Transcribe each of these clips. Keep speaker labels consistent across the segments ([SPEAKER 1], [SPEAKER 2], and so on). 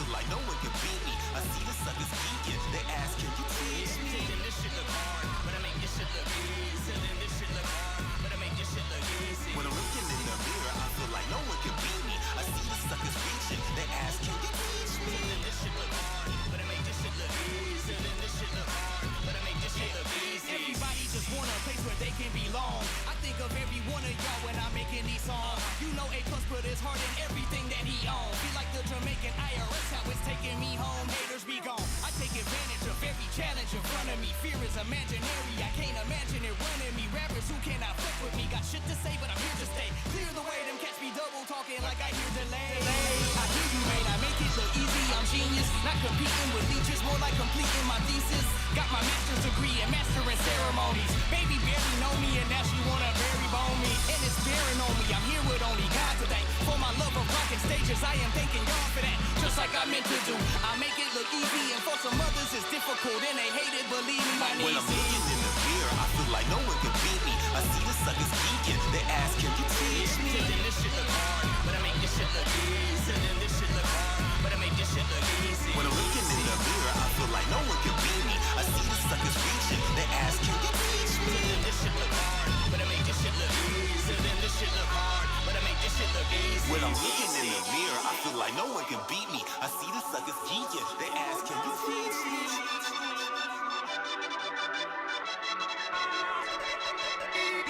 [SPEAKER 1] feel like no one can beat me. I see the suckers geeking. They ask, can you teach me? Then this shit look hard, but I make this shit look easy. Then this shit look hard, but I make this shit look easy. When I'm looking in the mirror, I feel like no one can beat me. I see the suckers reaching. They ask, can you teach me? Then this shit look hard, but I make this shit look easy. Then this shit look hard, but I make this shit look easy. Everybody just want a place where they can belong. I think of every one of y'all when I'm making these songs. You know A+ put his heart in everything that he owns. Feel like the Jamaican IRS, how it's taking me home. Haters be gone. I take advantage of every challenge in front of me. Fear is imaginary, I can't imagine it running me. Rappers who cannot fuck with me got shit to say, but I'm here to stay. Clear the way, them catch me double talking like I hear delay. I hear you, man, I make it look easy. I'm genius, not competing with leeches, more like completing my thesis. Got my master's degree in mastering ceremonies. Baby barely know me, and now she wanna bury bone me. And it's bearing on me, I'm here with only God today. For my love of rocking stages, I am thanking God for that. Just like I meant to do, I make it look easy. And for some others it's difficult, and they hate it, believe me, my knees. When I'm looking in the mirror, I feel like no one can beat me. I see the suckers geeking. They ask, can you teach me? Then this shit look hard, but I make this shit look easy. Then this shit look hard, but I make this shit look easy. When I'm looking in the mirror, I feel like no one can beat me. I see the suckers reaching. They ask, can you teach me? Then this shit look hard, but I make this shit look easy. Then this shit look hard, but I make this shit look easy. When I'm looking in the mirror, I feel like no one can beat me. I see the suckers geeking. They ask, can you teach me?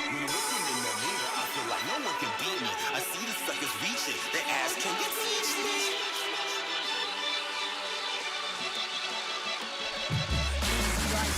[SPEAKER 1] When I'm looking in the mirror, I feel like no one can beat me. I see the suckers reaching. They ask, can you teach me?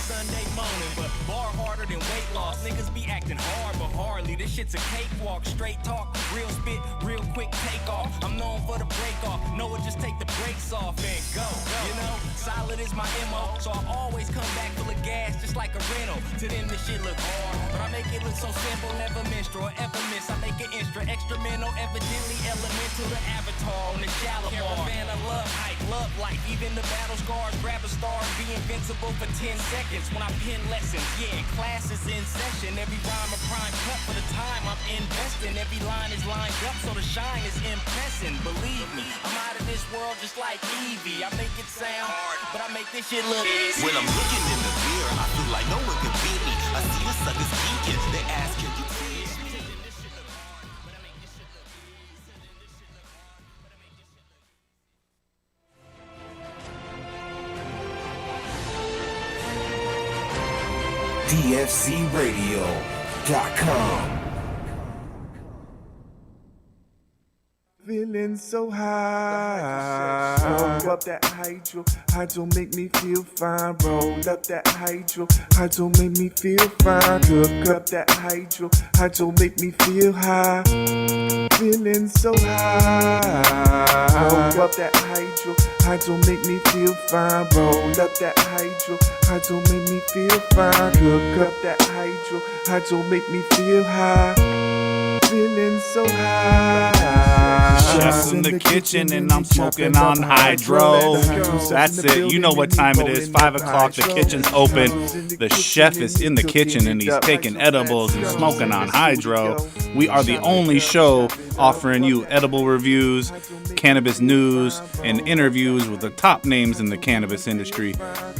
[SPEAKER 1] Sunday morning, but bar harder than weight loss. Niggas be acting hard, but hardly. This shit's a cakewalk, straight talk, real spit, real quick takeoff. I'm known for the break off. Know it, just take the brakes off and go. You know, solid is my MO, so I always come back full of gas, just like a rental. To them, this shit look hard, but I make it look so simple, never minstrel or ever miss. I make it extra mental, evidently elemental. The avatar on the shallow caravan of love, hype, love life. Even the battle scars, grab a star, be invincible for 10 seconds. When I pen lessons, yeah, class is in session. Every rhyme a prime cut for the time I'm investing. Every line is lined up so the shine is impressing. Believe me, I'm out of this world just like Evie. I make it sound hard, but I make this shit look easy. When I'm looking in the mirror, I feel like no one can beat me. I see the suckers geeking. They ask, can you teach me? This shit look hard, but I make this shit look easy. This shit look hard, but I make this shit look
[SPEAKER 2] DFCRadio.com.
[SPEAKER 3] Feeling so high. Roll up that hydro make me feel fine. Roll up that hydro make me feel fine. Cook up that hydro make me feel high. Feeling so high. Roll up that hydro make me feel fine. Roll up that hydro make me feel fine. Cook up that hydro make me feel high. Feeling so high.
[SPEAKER 4] Chef's in the kitchen and I'm smoking on hydro. That's it. You know what time it is. 5 o'clock. The kitchen's open. The chef is in the kitchen and he's taking edibles and smoking on hydro. We are the only show offering you edible reviews, cannabis news, and interviews with the top names in the cannabis industry.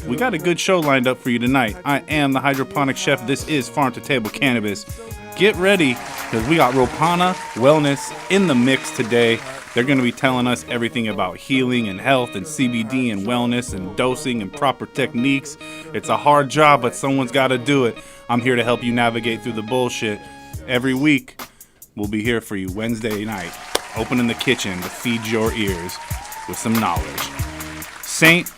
[SPEAKER 4] We got a good show lined up for you tonight. I am the hydroponic chef. This is Farm to Table Cannabis. Get ready, because we got Ropana Wellness in the mix today. They're going to be telling us everything about healing and health and CBD and wellness and dosing and proper techniques. It's a hard job, but someone's got to do it. I'm here to help you navigate through the bullshit. Every week, we'll be here for you Wednesday night, opening the kitchen to feed your ears with some knowledge. Saint,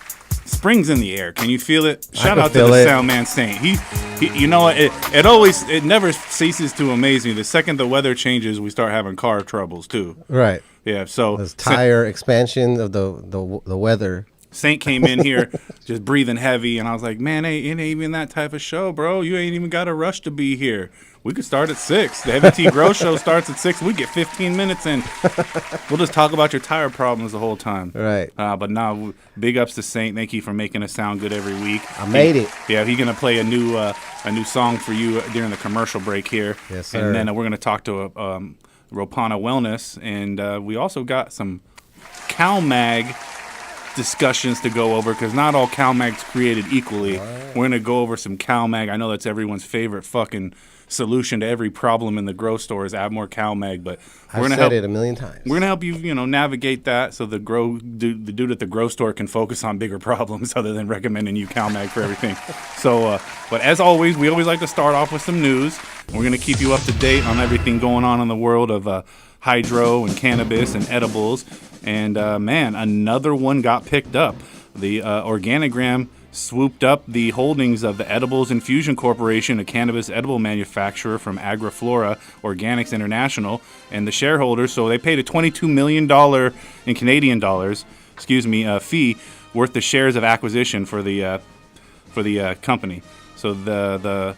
[SPEAKER 4] spring's in the air. Can you feel it? Shout out to the sound man Saint. He you know what? It never ceases to amaze me. The second the weather changes, we start having car troubles too.
[SPEAKER 5] Right.
[SPEAKER 4] Yeah. So
[SPEAKER 5] this tire expansion of the weather.
[SPEAKER 4] Saint came in here just breathing heavy, and I was like, man, it ain't even that type of show, bro. You ain't even got a rush to be here. We could start at 6. The Heavy Tea Grow Show starts at 6. We get 15 minutes in. We'll just talk about your tire problems the whole time.
[SPEAKER 5] Right.
[SPEAKER 4] But now, big ups to Saint. Thank you for making us sound good every week.
[SPEAKER 5] I made it.
[SPEAKER 4] Yeah, he's gonna play a new song for you during the commercial break here.
[SPEAKER 5] Yes, sir.
[SPEAKER 4] And then we're gonna talk to Ropana Wellness, and we also got some CalMag discussions to go over because not all CalMag's created equally. We're going to go over some CalMag. I know that's everyone's favorite fucking solution to every problem in the grow store is add more CalMag, but
[SPEAKER 5] I've
[SPEAKER 4] gonna
[SPEAKER 5] said
[SPEAKER 4] help
[SPEAKER 5] it a million times.
[SPEAKER 4] We're gonna help you, navigate that so the dude at the grow store can focus on bigger problems other than recommending you CalMag for everything. So, but as always, we always like to start off with some news. We're gonna keep you up to date on everything going on in the world of hydro and cannabis and edibles. And man, another one got picked up. The Organigram swooped up the holdings of the Edibles Infusion Corporation, a cannabis edible manufacturer from Agriflora Organics International, and the shareholders. So they paid a $22 million in Canadian dollars, fee worth the shares of acquisition for the company. So the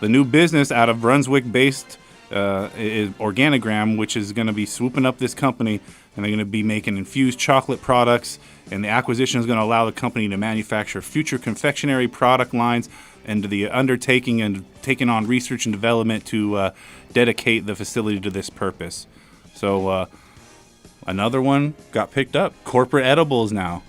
[SPEAKER 4] new business out of Brunswick-based is Organigram, which is going to be swooping up this company, and they're going to be making infused chocolate products. And the acquisition is going to allow the company to manufacture future confectionery product lines, and the undertaking and taking on research and development to dedicate the facility to this purpose. So another one got picked up. Corporate edibles now.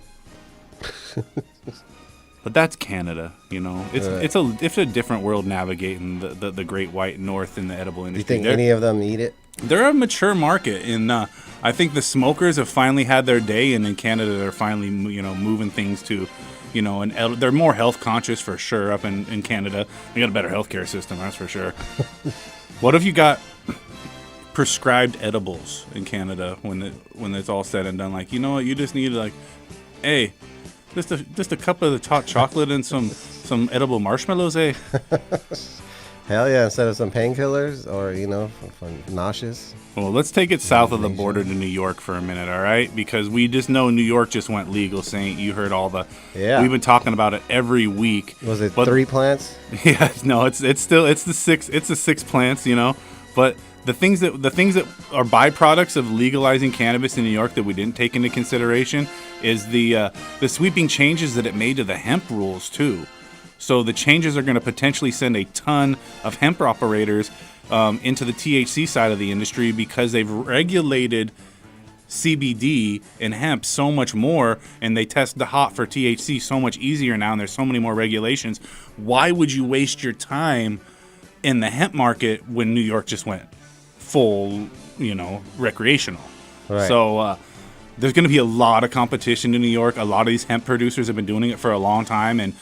[SPEAKER 4] But that's Canada, It's a different world navigating the Great White North in the edible industry.
[SPEAKER 5] Do you think any of them eat it?
[SPEAKER 4] They're a mature market, and I think the smokers have finally had their day, and in Canada they're finally moving things to, and they're more health conscious for sure up in Canada. They got a better healthcare system, that's for sure. What if you got prescribed edibles in Canada when it's all said and done? Like, you know what, you just need hey, just a cup of the hot chocolate and some edible marshmallows, eh?
[SPEAKER 5] Hell yeah, instead of some painkillers or, for nauseous.
[SPEAKER 4] Well, let's take it south of the border to New York for a minute, all right? Because we just know New York just went legal, Saint. You heard all the...
[SPEAKER 5] Yeah.
[SPEAKER 4] We've been talking about it every week.
[SPEAKER 5] Was it 3 plants?
[SPEAKER 4] Yeah, no, it's the six plants, But the things that are byproducts of legalizing cannabis in New York that we didn't take into consideration is the sweeping changes that it made to the hemp rules, too. So the changes are going to potentially send a ton of hemp operators into the THC side of the industry because they've regulated CBD and hemp so much more, and they test the hot for THC so much easier now, and there's so many more regulations. Why would you waste your time in the hemp market when New York just went full, recreational?
[SPEAKER 5] Right.
[SPEAKER 4] So there's going to be a lot of competition in New York. A lot of these hemp producers have been doing it for a long time, and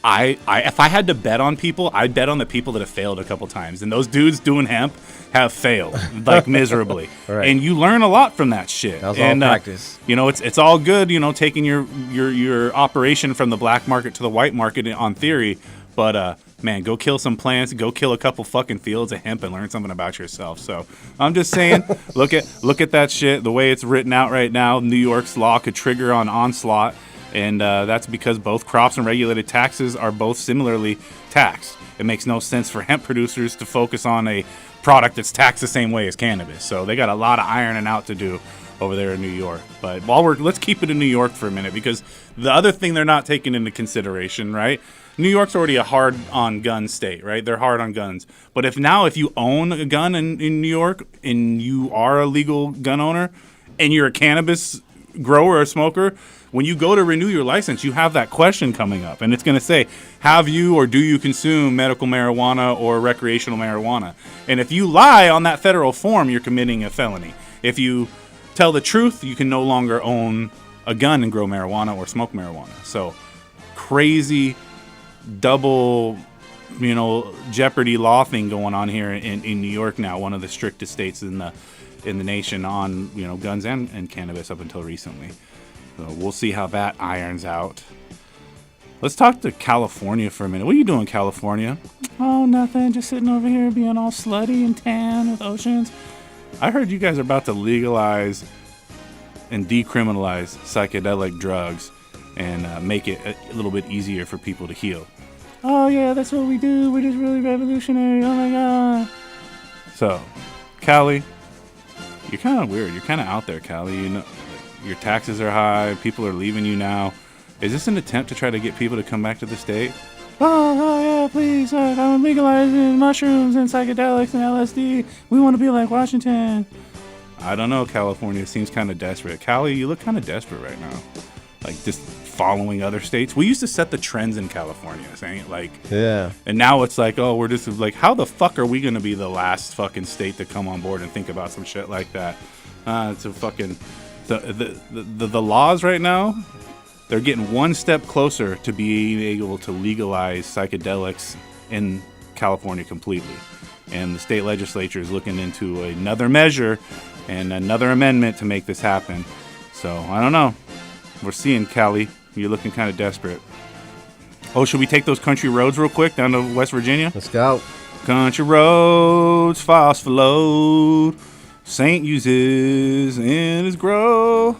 [SPEAKER 4] if I had to bet on people, I'd bet on the people that have failed a couple times. And those dudes doing hemp have failed, miserably.
[SPEAKER 5] Right.
[SPEAKER 4] And you learn a lot from that shit.
[SPEAKER 5] That was all practice.
[SPEAKER 4] It's all good, taking your operation from the black market to the white market on theory. But, man, go kill some plants, go kill a couple fucking fields of hemp and learn something about yourself. So I'm just saying, look at that shit. The way it's written out right now, New York's law could trigger on onslaught. And that's because both crops and regulated taxes are both similarly taxed. It makes no sense for hemp producers to focus on a product that's taxed the same way as cannabis. So they got a lot of ironing out to do over there in New York. But let's keep it in New York for a minute, because the other thing they're not taking into consideration, right? New York's already a hard on gun state, right? They're hard on guns. But if you own a gun in New York and you are a legal gun owner and you're a cannabis grower or smoker, when you go to renew your license, you have that question coming up, and it's going to say, have you or do you consume medical marijuana or recreational marijuana? And if you lie on that federal form, you're committing a felony. If you tell the truth, you can no longer own a gun and grow marijuana or smoke marijuana. So crazy double, jeopardy law thing going on here in New York now, one of the strictest states in the nation on, guns and cannabis up until recently. So we'll see how that irons out. Let's talk to California for a minute. What are you doing, California? Oh, nothing. Just sitting over here being all slutty and tan with oceans. I heard you guys are about to legalize and decriminalize psychedelic drugs and make it a little bit easier for people to heal. Oh, yeah, that's what we do. We're just really revolutionary. Oh, my God. So, Cali, you're kind of weird. You're kind of out there, Cali. Your taxes are high. People are leaving you now. Is this an attempt to try to get people to come back to the state? Oh yeah, please. I'm legalizing mushrooms and psychedelics and LSD. We want to be like Washington. I don't know, California seems kind of desperate. Cali, you look kind of desperate right now. like just following other states. We used to set the trends in California, saying like,
[SPEAKER 5] Yeah.
[SPEAKER 4] and now it's like, oh, we're just like, how the fuck are we gonna be the last fucking state to come on board and think about some shit like that? It's a fucking the laws right now. They're getting one step closer to being able to legalize psychedelics in California completely, and the state legislature is looking into another measure and another amendment to make this happen. So I don't know. We're seeing Cali. You're looking kind of desperate. Oh, should we take those country roads real quick down to West Virginia?
[SPEAKER 5] Let's go.
[SPEAKER 4] Country roads, phosphor Saint uses in his grow.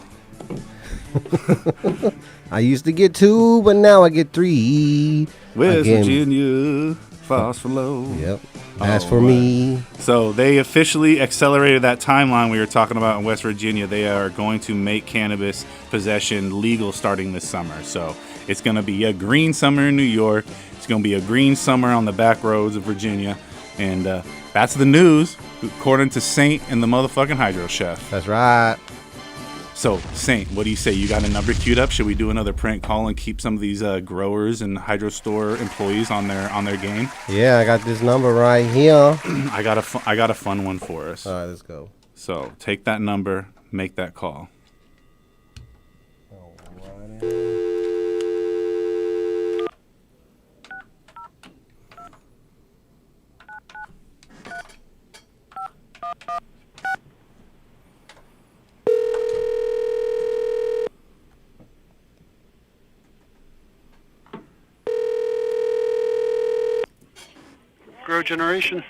[SPEAKER 5] I used to get 2, but now I get 3.
[SPEAKER 4] West Virginia, phosphor.
[SPEAKER 5] Yep. As for me.
[SPEAKER 4] So they officially accelerated that timeline we were talking about in West Virginia. They are going to make cannabis possession legal starting this summer. So it's going to be a green summer in New York. It's going to be a green summer on the back roads of Virginia. And that's the news, according to Saint and the motherfucking Hydro Chef.
[SPEAKER 5] That's right.
[SPEAKER 4] So, Saint, what do you say? You got a number queued up? Should we do another prank call and keep some of these growers and hydro store employees on their game?
[SPEAKER 5] Yeah, I got this number right here.
[SPEAKER 4] I got a fun one for us.
[SPEAKER 5] All right, let's go.
[SPEAKER 4] So, take that number, make that call.
[SPEAKER 6] Grow Generation.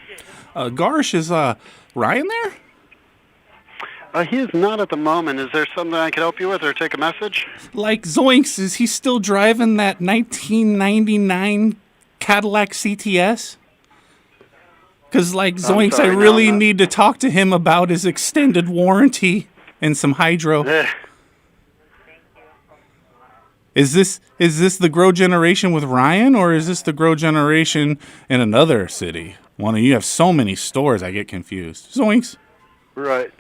[SPEAKER 4] Garsh, is Ryan there?
[SPEAKER 6] He is not at the moment. Is there something I could help you with or take a message?
[SPEAKER 4] Like, Zoinks, is he still driving that 1999 Cadillac CTS? Because, like, Zoinks, I really need to talk to him about his extended warranty and some hydro. Is this the Grow Generation with Ryan, or is this the Grow Generation in another city? You have so many stores, I get confused. Zoinks.
[SPEAKER 6] Right.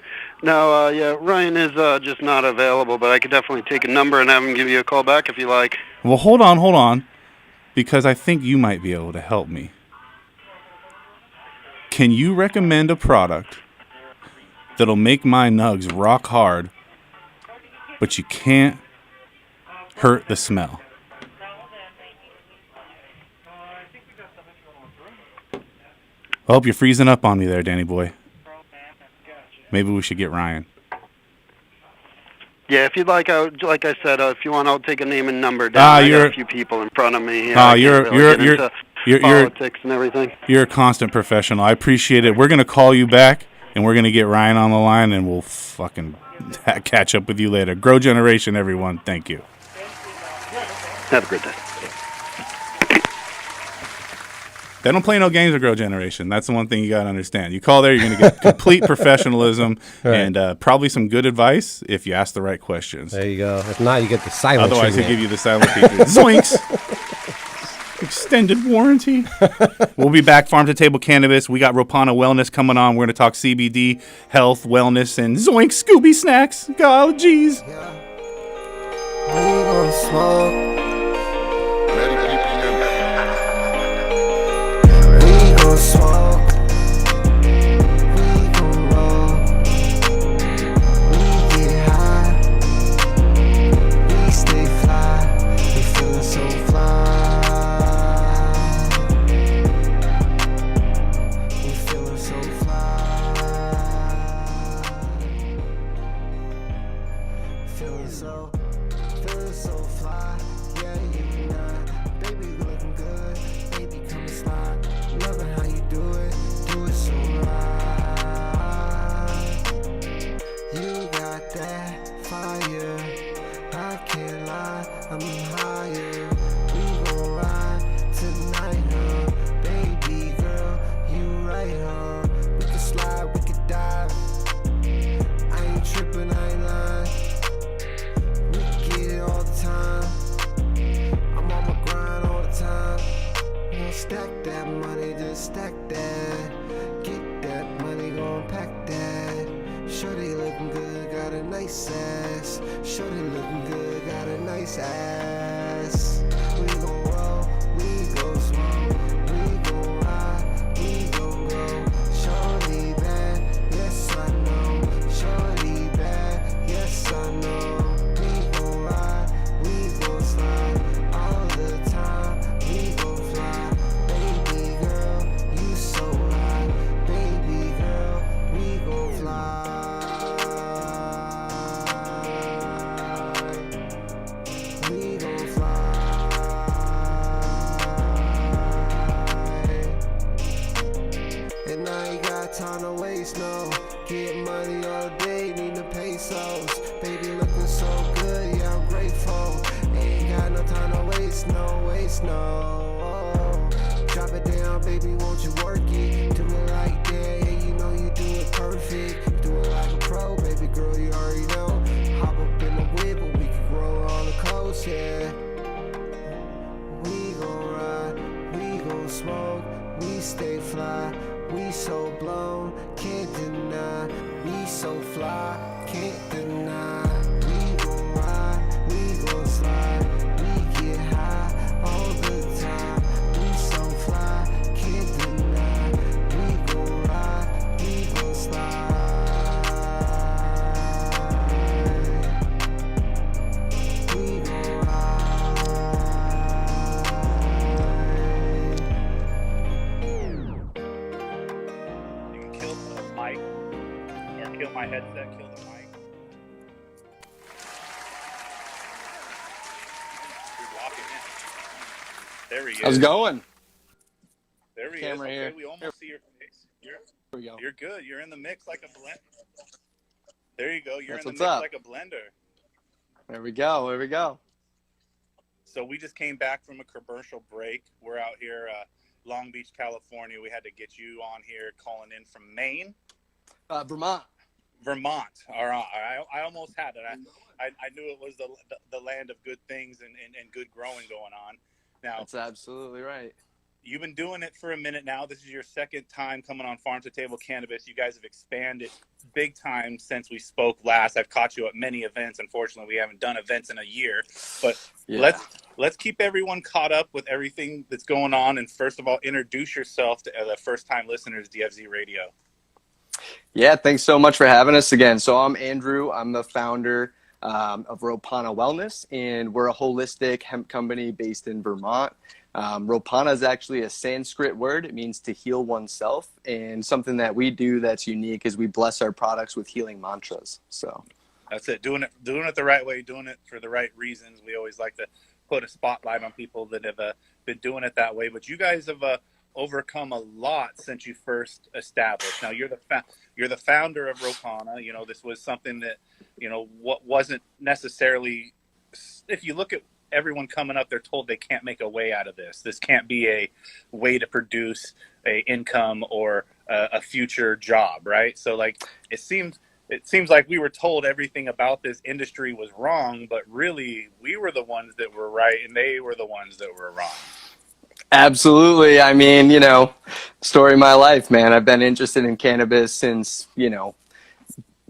[SPEAKER 6] No, yeah, Ryan is just not available, but I could definitely take a number and have him give you a call back if you like.
[SPEAKER 4] Well, hold on, because I think you might be able to help me. Can you recommend a product that'll make my nugs rock hard, but you can't hurt the smell? I hope you're freezing up on me there, Danny boy. Maybe we should get Ryan.
[SPEAKER 6] Yeah, if you'd like, like I said, if you want, I'll take a name and number down. I got a few people in front of me. You're politics and everything.
[SPEAKER 4] You're a constant professional. I appreciate it. We're gonna call you back, and we're gonna get Ryan on the line, and we'll fucking catch up with you later. Grow Generation, everyone. Thank you.
[SPEAKER 6] Have a great day.
[SPEAKER 4] They don't play no games with Grow Generation. That's the one thing you got to understand. You call there, you're going to get complete professionalism and probably some good advice if you ask the right questions.
[SPEAKER 5] There you go. If not, you get the silent
[SPEAKER 4] Otherwise,
[SPEAKER 5] treatment.
[SPEAKER 4] he'll give you the silent treatment. Zoinks! Extended warranty. We'll be back. Farm to Table Cannabis. We got Ropana Wellness coming on. We're going to talk CBD, health, wellness, and Zoink Scooby snacks. God, jeez.
[SPEAKER 2] We gon' smoke. We gon' smoke. We gon' roll. We get high. We stay fly. We feelin' so fly. We feelin' so fly. Feelin' so fly. Yeah, you not. Baby, you looking good. Baby, come and slide. Loving how you do it so right. You got that fire. I can't lie, I'm higher. We gon' ride tonight, huh? Baby girl, you right, huh? We can slide, we can dive. I ain't tripping, I ain't lying. We get it all the time. I'm on my grind all the time. Stack that money, just stack that. Get that money, gon' pack that. Shorty looking good, got a nice ass. Shorty looking good, got a nice nice ass. We gon' roll, we gon' smoke, we gon' ride, we gon' go. Shorty bad, yes I know. Shorty bad, yes I know. We gon' ride, we gon' slide all the time. We gon' fly, baby girl, you so hot. Baby girl, we gon' fly. We gon' fly. And I ain't got time to waste, no. Get money all day, need the pesos. Baby looking so good, yeah, I'm grateful. Ain't got no time to waste, no. Drop it down, baby, won't you work it? Do it like that, yeah, you know you do it perfect. Do it like a pro, baby girl, you already know. Hop up in the whip, and we can grow on the coast, yeah. We gon' ride, we gon' smoke, we stay fly. We so blown, can't deny. We so fly, can't deny. We gon' ride, we gon' slide. We get high all the time. We so fly, can't deny. We gon' ride, we gon' slide. We gon' ride.
[SPEAKER 4] You can kill the mic, or kill my headset, kill the mic. You're walking in. There he is.
[SPEAKER 7] How's it going?
[SPEAKER 4] There he
[SPEAKER 7] Camera
[SPEAKER 4] is.
[SPEAKER 7] here.
[SPEAKER 4] Okay, we almost see your face.
[SPEAKER 7] Here we go.
[SPEAKER 4] You're good. You're in the mix like a blend. There you go. You're
[SPEAKER 7] That's
[SPEAKER 4] in the
[SPEAKER 7] what's
[SPEAKER 4] mix
[SPEAKER 7] up.
[SPEAKER 4] like a blender.
[SPEAKER 7] There we go. There we go.
[SPEAKER 4] So we just came back from a commercial break. We're out here, Long Beach, California. We had to get you on here calling in from Maine.
[SPEAKER 7] Vermont.
[SPEAKER 4] Vermont. All right. I almost had it. I knew it was the land of good things and good growing going on. Now,
[SPEAKER 7] That's absolutely right.
[SPEAKER 4] you've been doing it for a minute now. This is your second time coming on Farm to Table Cannabis. You guys have expanded big time since we spoke last. I've caught you at many events. Unfortunately, we haven't done events in a year. But
[SPEAKER 7] Yeah.
[SPEAKER 4] let's keep everyone caught up with everything that's going on. And first of all, introduce yourself to the first-time listeners, DFZ Radio.
[SPEAKER 7] Yeah, thanks so much for having us again. So I'm Andrew. I'm the founder of Ropana Wellness, and we're a holistic hemp company based in Vermont. Ropana is actually a Sanskrit word. It means to heal oneself, and something that we do that's unique is we bless our products with healing mantras. So
[SPEAKER 4] That's it. Doing it the right way, doing it for the right reasons. We always like to put a spotlight on people that have been doing it that way. But you guys have overcome a lot since you first established. Now you're the founder of Ropana. You know, this was something that, you know, what wasn't necessarily. If you look at everyone coming up, they're told they can't make a way out of this. This can't be a way to produce a income or a future job, right? So like it seems like we were told everything about this industry was wrong, but really we were the ones that were right and they were the ones that were wrong.
[SPEAKER 7] absolutely. I mean, you know, story of my life, man. I've been interested in cannabis since, you know,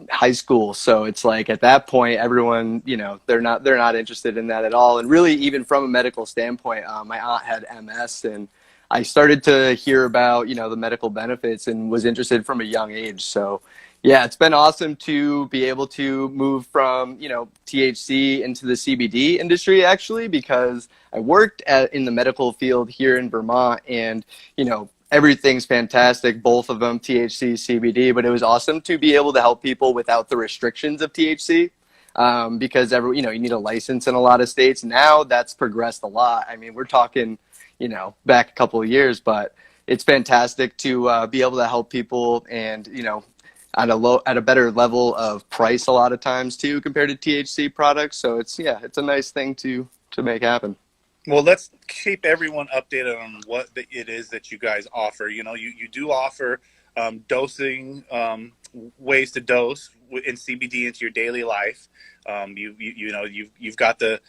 [SPEAKER 7] high school. So it's like at that point, everyone, you know, they're not interested in that at all. And really, even from a medical standpoint, my aunt had MS, and I started to hear about, you know, the medical benefits and was interested from a young age. So yeah, it's been awesome to be able to move from, you know, THC into the CBD industry, actually, because I worked in the medical field here in Vermont, and, you know, everything's fantastic, both of them, THC, CBD, but it was awesome to be able to help people without the restrictions of THC, because you know, you need a license in a lot of states. Now that's progressed a lot. I mean, we're talking, you know, back a couple of years, but it's fantastic to be able to help people, and, you know, at a better level of price a lot of times too compared to THC products. So it's a nice thing to make happen.
[SPEAKER 4] Well, let's keep everyone updated on what it is that you guys offer. You know, you do offer dosing, ways to dose in CBD into your daily life. You've got the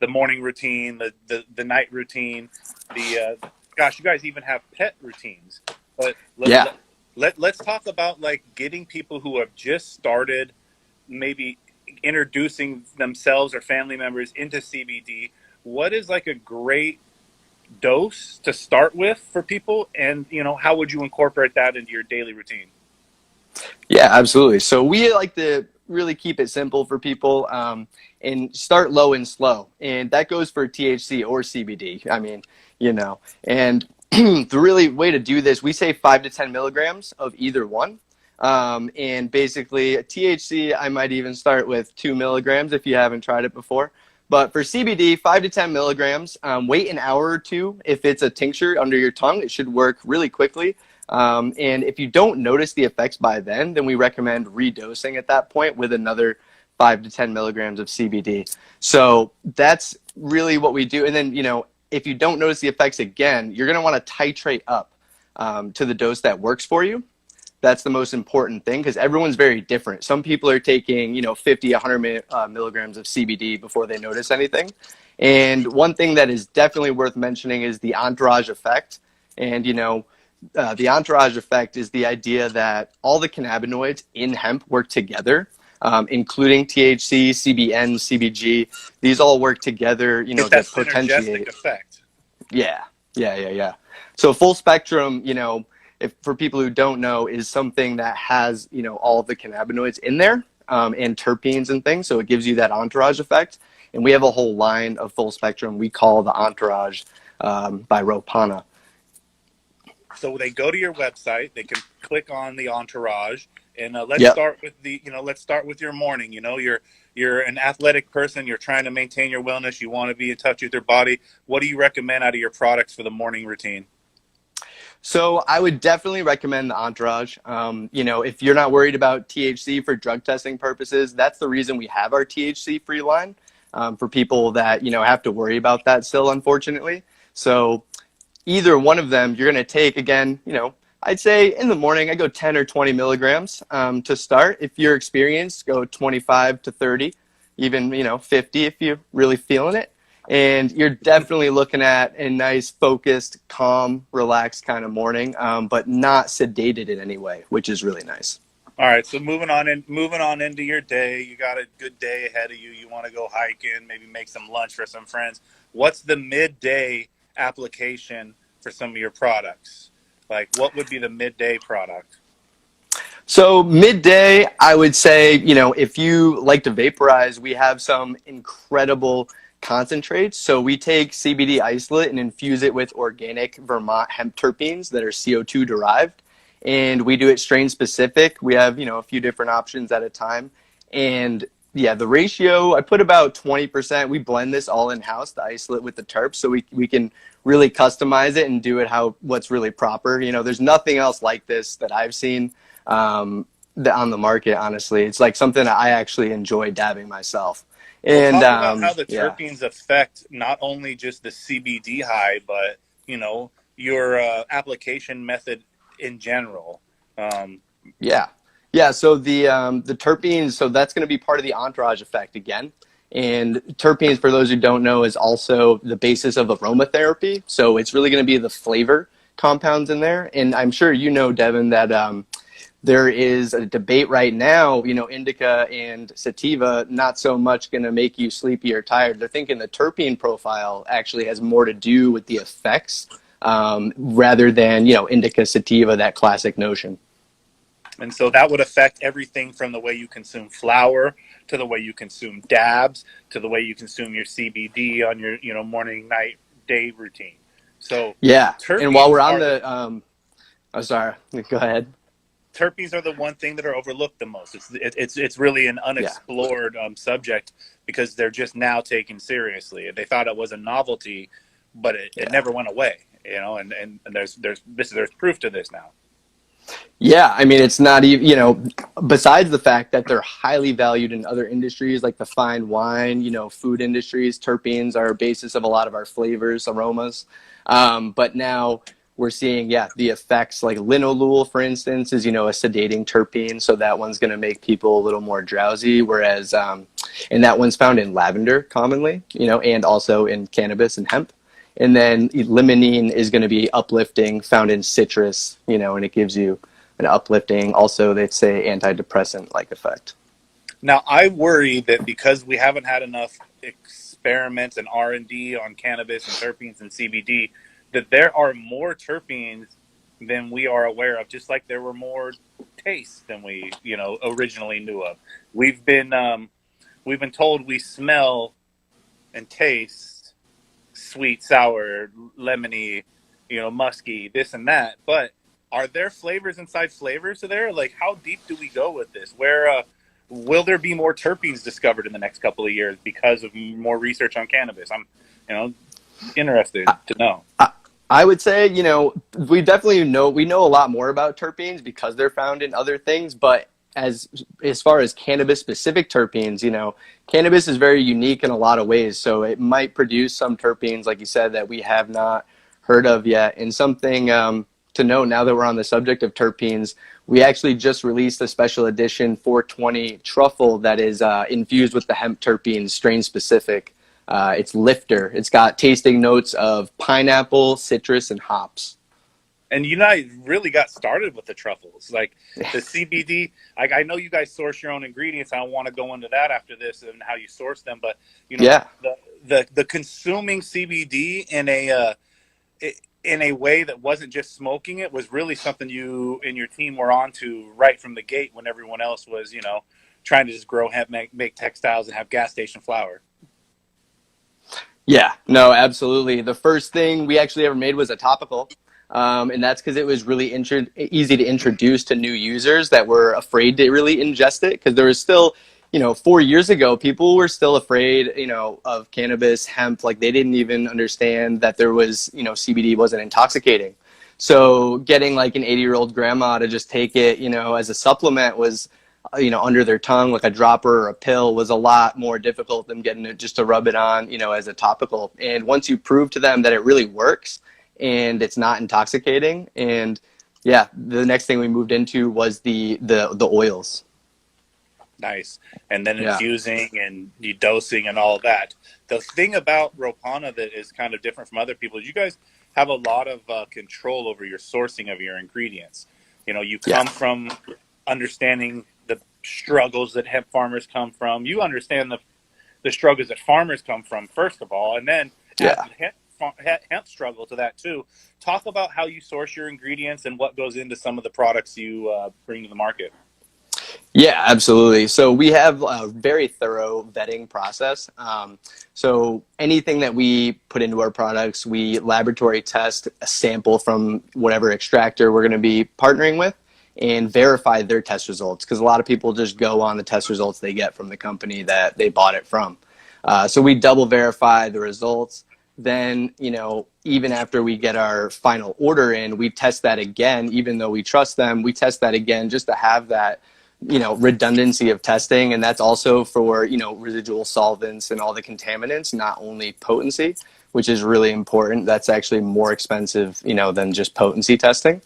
[SPEAKER 4] morning routine, the night routine. Gosh, you guys even have pet routines. But let's talk about like getting people who have just started, maybe introducing themselves or family members into CBD, what is like a great dose to start with for people, and how would you incorporate that into your daily routine?
[SPEAKER 7] Yeah, absolutely. So we like to really keep it simple for people, and start low and slow, and that goes for THC or CBD. I mean, and the really way to do this, we say 5 to 10 milligrams of either one. And basically THC, I might even start with 2 milligrams if you haven't tried it before. But for CBD, 5 to 10 milligrams, wait an hour or two. If it's a tincture under your tongue, it should work really quickly. And if you don't notice the effects by then we recommend redosing at that point with another 5 to 10 milligrams of CBD. So that's really what we do. And then, if you don't notice the effects again, you're going to want to titrate up to the dose that works for you. That's the most important thing, because everyone's very different. Some people are taking, 50, 100 milligrams of CBD before they notice anything. And one thing that is definitely worth mentioning is the entourage effect. And, the entourage effect is the idea that all the cannabinoids in hemp work together, including THC, CBN, CBG. These all work together, to potentiate
[SPEAKER 4] effect.
[SPEAKER 7] Yeah. So full spectrum, if for people who don't know, is something that has, all of the cannabinoids in there, and terpenes and things. So it gives you that entourage effect. And we have a whole line of full spectrum we call the Entourage by Ropana.
[SPEAKER 4] So they go to your website, they can click on the Entourage, and let's start with let's start with your morning. You're an athletic person, you're trying to maintain your wellness, you want to be in touch with your body. What do you recommend out of your products for the morning routine?
[SPEAKER 7] So I would definitely recommend the Entourage. If you're not worried about THC for drug testing purposes, that's the reason we have our THC-free line, for people that, have to worry about that still, unfortunately. So either one of them you're going to take, again, I'd say in the morning I go 10 or 20 milligrams to start. If you're experienced, go 25 to 30, even, 50 if you're really feeling it. And you're definitely looking at a nice, focused, calm, relaxed kind of morning, but not sedated in any way, which is really nice.
[SPEAKER 4] All right, so moving on into your day, you got a good day ahead of you. You want to go hiking, maybe make some lunch for some friends. What's the midday application for some of your products? Like, what would be the midday product?
[SPEAKER 7] So midday, I would say, if you like to vaporize, we have some incredible concentrates. So we take CBD isolate and infuse it with organic Vermont hemp terpenes that are CO2 derived. And we do it strain specific. We have, a few different options at a time. And yeah, the ratio, I put about 20%. We blend this all in-house, the isolate with the terps, so we can really customize it and do it what's really proper. There's nothing else like this that I've seen on the market, honestly. It's like something that I actually enjoy dabbing myself. And
[SPEAKER 4] talk about how the terpenes affect not only just the CBD high, but your application method in general.
[SPEAKER 7] So the terpenes, so that's going to be part of the entourage effect again. And terpenes, for those who don't know, is also the basis of aromatherapy. So it's really going to be the flavor compounds in there. And I'm sure Devin, that there is a debate right now, indica and sativa, not so much going to make you sleepy or tired. They're thinking the terpene profile actually has more to do with the effects rather than, indica, sativa, that classic notion.
[SPEAKER 4] And so that would affect everything from the way you consume flower to the way you consume dabs to the way you consume your CBD on your morning, night, day routine. So
[SPEAKER 7] yeah, and while we're on the, sorry, go ahead.
[SPEAKER 4] Terpenes are the one thing that are overlooked the most. It's really an unexplored subject because they're just now taken seriously. They thought it was a novelty, but it never went away. And there's proof to this now.
[SPEAKER 7] Yeah, I mean, it's not even, besides the fact that they're highly valued in other industries like the fine wine, food industries, terpenes are a basis of a lot of our flavors, aromas. But now we're seeing, the effects like linalool, for instance, is, a sedating terpene. So that one's going to make people a little more drowsy. Whereas, and that one's found in lavender commonly, and also in cannabis and hemp. And then limonene is going to be uplifting, found in citrus, and it gives you an uplifting, also they'd say antidepressant-like effect.
[SPEAKER 4] Now, I worry that because we haven't had enough experiments and R&D on cannabis and terpenes and CBD, that there are more terpenes than we are aware of, just like there were more tastes than we, originally knew of. We've been told we smell and taste sweet, sour, lemony, musky, this and that. But are there flavors inside flavors there? Like, how deep do we go with this? Where will there be more terpenes discovered in the next couple of years because of more research on cannabis? I'm, interested to know.
[SPEAKER 7] I would say, we definitely we know a lot more about terpenes because they're found in other things, but as far as cannabis specific terpenes, cannabis is very unique in a lot of ways. So it might produce some terpenes, like you said, that we have not heard of yet. And something to note, now that we're on the subject of terpenes, we actually just released a special edition 420 truffle that is infused with the hemp terpenes, strain specific. It's Lifter. It's got tasting notes of pineapple, citrus, and hops.
[SPEAKER 4] And you guys really got started with the truffles, like the CBD. I know you guys source your own ingredients. I want to go into that after this and how you source them. But the consuming CBD in a way that wasn't just smoking it was really something you and your team were onto right from the gate when everyone else was, trying to just grow hemp, make textiles, and have gas station flour.
[SPEAKER 7] Yeah, no, absolutely. The first thing we actually ever made was a topical. And that's because it was really easy to introduce to new users that were afraid to really ingest it, because there was still, 4 years ago, people were still afraid, of cannabis, hemp. Like, they didn't even understand that there was, CBD wasn't intoxicating. So getting like an 80-year-old grandma to just take it, as a supplement was, under their tongue, like a dropper or a pill, was a lot more difficult than getting it just to rub it on, as a topical. And once you prove to them that it really works and it's not intoxicating, and yeah, the next thing we moved into was the oils.
[SPEAKER 4] Nice. And then infusing and dosing and all of that. The thing about Ropana that is kind of different from other people is you guys have a lot of control over your sourcing of your ingredients. You come from understanding the struggles that hemp farmers come from. You understand the struggles that farmers come from, first of all, and then hemp struggle to that too. Talk about how you source your ingredients and what goes into some of the products you bring to the market.
[SPEAKER 7] Yeah, absolutely. So we have a very thorough vetting process. So anything that we put into our products, we laboratory test a sample from whatever extractor we're going to be partnering with and verify their test results, because a lot of people just go on the test results they get from the company that they bought it from. So we double verify the results. Then, even after we get our final order in, we test that again. Even though we trust them, we test that again just to have that, redundancy of testing. And that's also for, residual solvents and all the contaminants, not only potency, which is really important. That's actually more expensive, than just potency testing.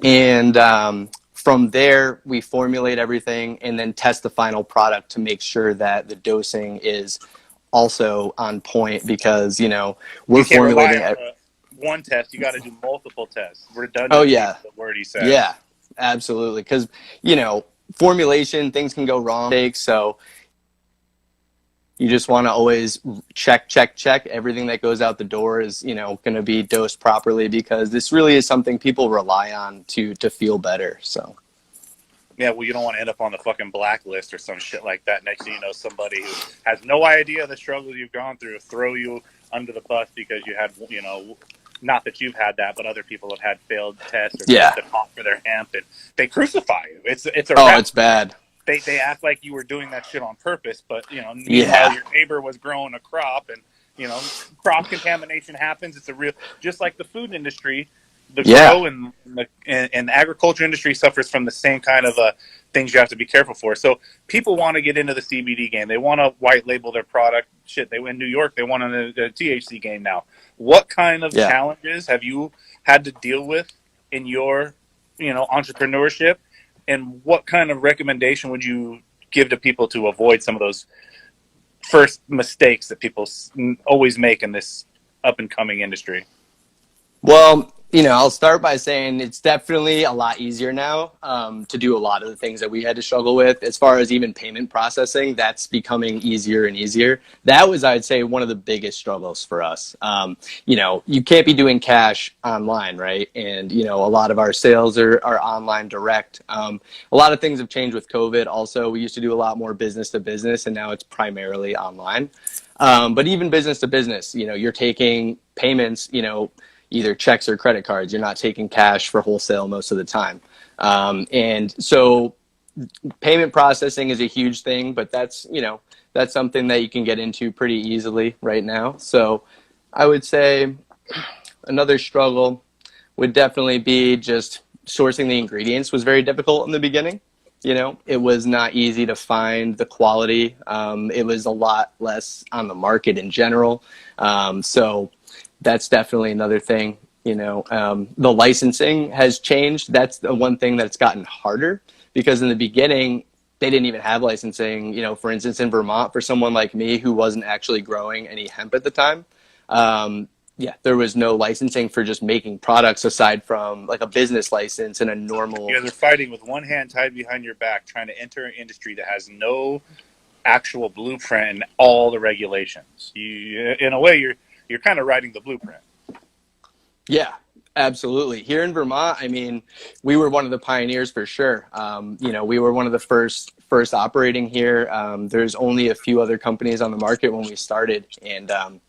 [SPEAKER 7] And from there, we formulate everything and then test the final product to make sure that the dosing is also on point, because, we're formulating
[SPEAKER 4] one test. You got to do multiple tests. Redundancy.
[SPEAKER 7] Oh, yeah.
[SPEAKER 4] The word he said.
[SPEAKER 7] Yeah, absolutely. Because, formulation, things can go wrong. So you just want to always check. Everything that goes out the door is, going to be dosed properly, because this really is something people rely on to feel better. So.
[SPEAKER 4] Yeah, well, you don't want to end up on the fucking blacklist or some shit like that. Next thing you know, somebody who has no idea the struggles you've gone through throw you under the bus because you had, not that you've had that, but other people have had failed tests or tested hot for their hemp, and they crucify you. It's
[SPEAKER 7] it's bad.
[SPEAKER 4] They act like you were doing that shit on purpose, but meanwhile your neighbor was growing a crop, and crop contamination happens. It's just like the food industry. The grow and the agriculture industry suffers from the same kind of things you have to be careful for. So people want to get into the CBD game. They want to white label their product. Shit, they in New York, they want the THC game now. What kind of challenges have you had to deal with in your, entrepreneurship? And what kind of recommendation would you give to people to avoid some of those first mistakes that people always make in this up and coming industry?
[SPEAKER 7] Well, I'll start by saying it's definitely a lot easier now to do a lot of the things that we had to struggle with. As far as even payment processing, that's becoming easier and easier. That was, I'd say, one of the biggest struggles for us. You can't be doing cash online, right? And, a lot of our sales are online direct. A lot of things have changed with COVID. Also, we used to do a lot more business to business, and now it's primarily online. But even business to business, you're taking payments, either checks or credit cards. You're not taking cash for wholesale most of the time. And so payment processing is a huge thing, but that's something that you can get into pretty easily right now. So I would say another struggle would definitely be just sourcing the ingredients was very difficult in the beginning. It was not easy to find the quality. It was a lot less on the market in general. So that's definitely another thing. The licensing has changed. That's the one thing that's gotten harder, because in the beginning, they didn't even have licensing. For instance, in Vermont, for someone like me who wasn't actually growing any hemp at the time, there was no licensing for just making products aside from like a business license and a normal.
[SPEAKER 4] You guys are fighting with one hand tied behind your back, trying to enter an industry that has no actual blueprint and all the regulations. In a way, you're kind of writing the blueprint.
[SPEAKER 7] Yeah, absolutely. Here in Vermont, we were one of the pioneers for sure. We were one of the first operating here. There's only a few other companies on the market when we started, and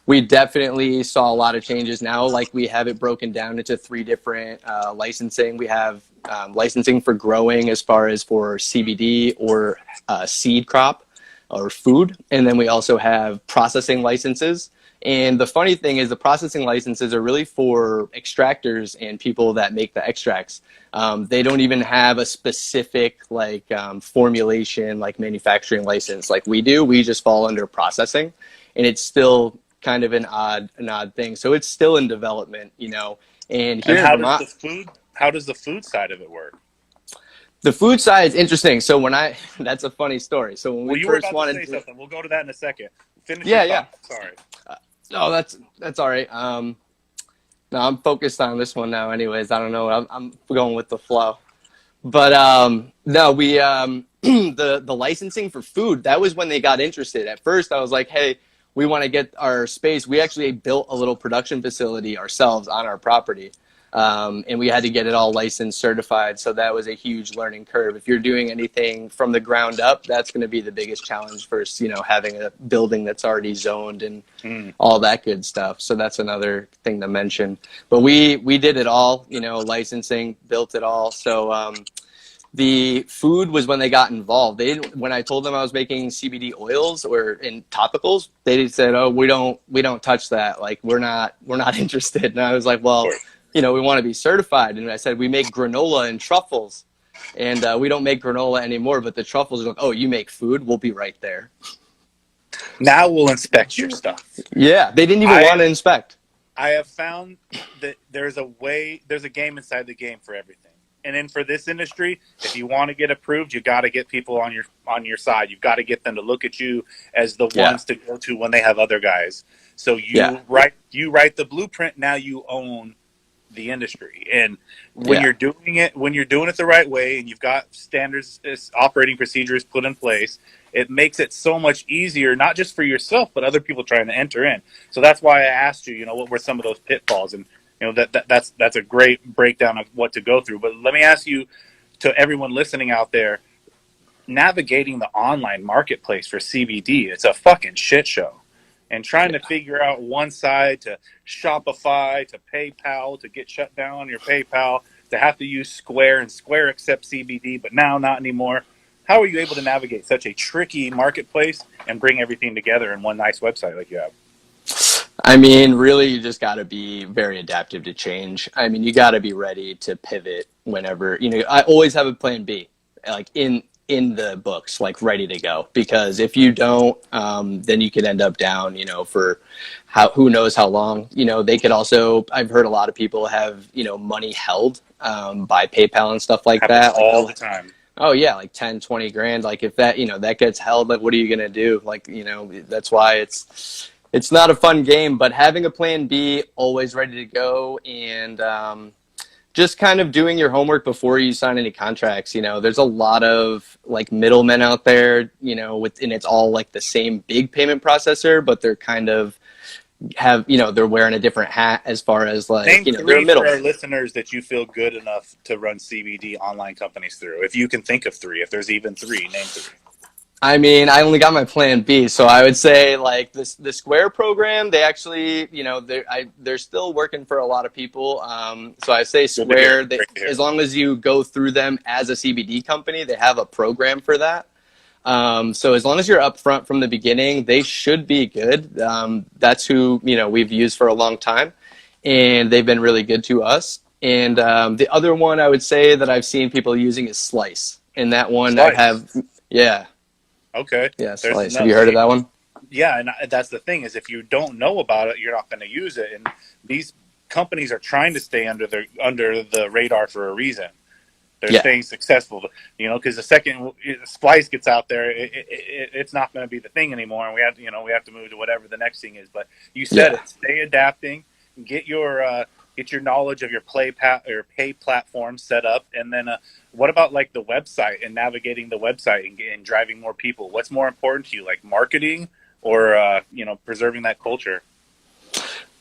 [SPEAKER 7] we definitely saw a lot of changes now. Like, we have it broken down into 3 different licensing. We have licensing for growing as far as for CBD or seed crop or food. And then we also have processing licenses. And the funny thing is the processing licenses are really for extractors and people that make the extracts. They don't even have a specific formulation, like manufacturing license like we do. We just fall under processing, and it's still kind of an odd thing. So it's still in development, And here in Vermont,
[SPEAKER 4] how does the food side of it work?
[SPEAKER 7] The food side is interesting. So that's a funny story. So when we first wanted to say
[SPEAKER 4] something, we'll go to that in a second. Finish.
[SPEAKER 7] Yeah.
[SPEAKER 4] Sorry.
[SPEAKER 7] No, that's all right. No, I'm focused on this one now. Anyways, I don't know. I'm going with the flow. But no, we the licensing for food. That was when they got interested. At first, I was like, hey, we want to get our space. We actually built a little production facility ourselves on our property. And we had to get it all licensed, certified. So that was a huge learning curve. If you're doing anything from the ground up, that's going to be the biggest challenge first, having a building that's already zoned and all that good stuff. So that's another thing to mention. But we did it all, licensing, built it all. So the food was when they got involved. When I told them I was making CBD oils or in topicals, they said, "Oh, we don't touch that. Like, we're not interested." And I was like, "Well, we want to be certified." And I said, "We make granola and truffles, and we don't make granola anymore, but the truffles are like, oh, you make food? We'll be right there.
[SPEAKER 4] Now we'll inspect your stuff."
[SPEAKER 7] Yeah, they didn't even want to inspect.
[SPEAKER 4] I have found that there's a game inside the game for everything. And then for this industry, if you want to get approved, you got to get people on your side. You've got to get them to look at you as the ones to go to when they have other guys. So you write the blueprint. Now you own the industry. And when you're doing it the right way, and you've got standards, operating procedures put in place, it makes it so much easier, not just for yourself, but other people trying to enter in. So that's why I asked you, what were some of those pitfalls? And that's a great breakdown of what to go through. But let me ask you, to everyone listening out there, navigating the online marketplace for CBD, it's a fucking shit show. And trying to figure out one side to Shopify, to PayPal, to get shut down on your PayPal, to have to use Square, and Square accepts CBD, but now not anymore. How are you able to navigate such a tricky marketplace and bring everything together in one nice website like you have?
[SPEAKER 7] Really, you just got to be very adaptive to change. You got to be ready to pivot whenever, I always have a plan B, like in the books, like ready to go, because if you don't, then you could end up down, for who knows how long. They could also, I've heard a lot of people have, money held by PayPal and stuff like that.
[SPEAKER 4] All the time.
[SPEAKER 7] Oh yeah, like 10, 20 grand. Like if that, that gets held, like what are you going to do? Like, that's why it's not a fun game, but having a plan B always ready to go, and just kind of doing your homework before you sign any contracts. There's a lot of like middlemen out there, and it's all like the same big payment processor, but they're kind of they're wearing a different hat as far as like,
[SPEAKER 4] Name
[SPEAKER 7] they're
[SPEAKER 4] three
[SPEAKER 7] middle.
[SPEAKER 4] for our listeners that you feel good enough to run CBD online companies through. If you can think of three, if there's even three, name three.
[SPEAKER 7] I mean, I only got my plan B, so I would say like the Square program. They actually, they're still working for a lot of people. So I say Square. As long as you go through them as a CBD company, they have a program for that. So as long as you're upfront from the beginning, they should be good. That's who we've used for a long time, and they've been really good to us. And the other one I would say that I've seen people using is Slice, and that one
[SPEAKER 4] Slice.
[SPEAKER 7] I have, yeah.
[SPEAKER 4] Okay.
[SPEAKER 7] Yeah, Slice. Have you heard of that one?
[SPEAKER 4] Yeah, and that's the thing is if you don't know about it, you're not going to use it. And these companies are trying to stay under the radar for a reason. They're staying successful, because the second Splice gets out there, it's not going to be the thing anymore, and we have to move to whatever the next thing is. But you said it. Stay adapting. Get your knowledge of your pay platform set up, and then what about like the website and navigating the website and driving more people? What's more important to you, like marketing or preserving that culture?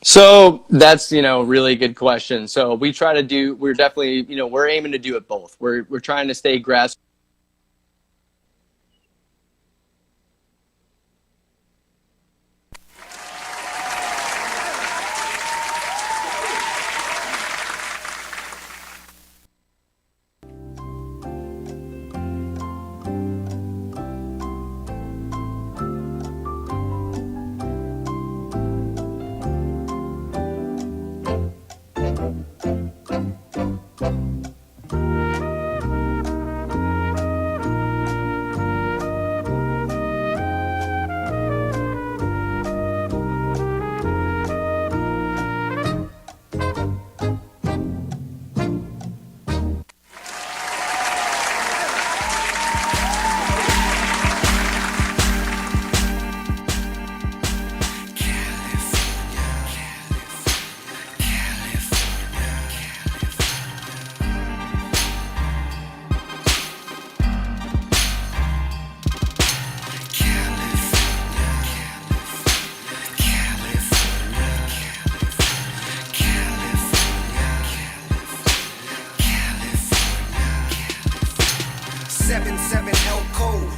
[SPEAKER 7] So that's, really good question. So we're definitely, we're aiming to do it both. We're trying to stay grassroots.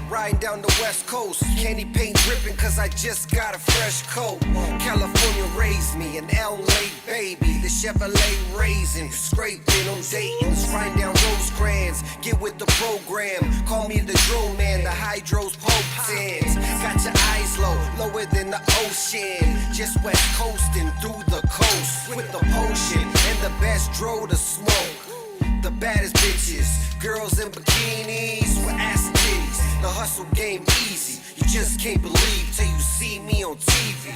[SPEAKER 2] Riding down the west coast, candy paint dripping cause I just got a fresh coat. California raised me, an LA baby, the Chevrolet raisin, scraping on Dayton's, riding down Rosecrans, get with the program, call me the drone man, the hydros potens, got your eyes low, lower than the ocean, just west coasting through the coast, with the potion, and the best dro to smoke. The baddest bitches, girls in bikinis with ass and titties. The hustle game easy, you just can't believe till you see me on TV.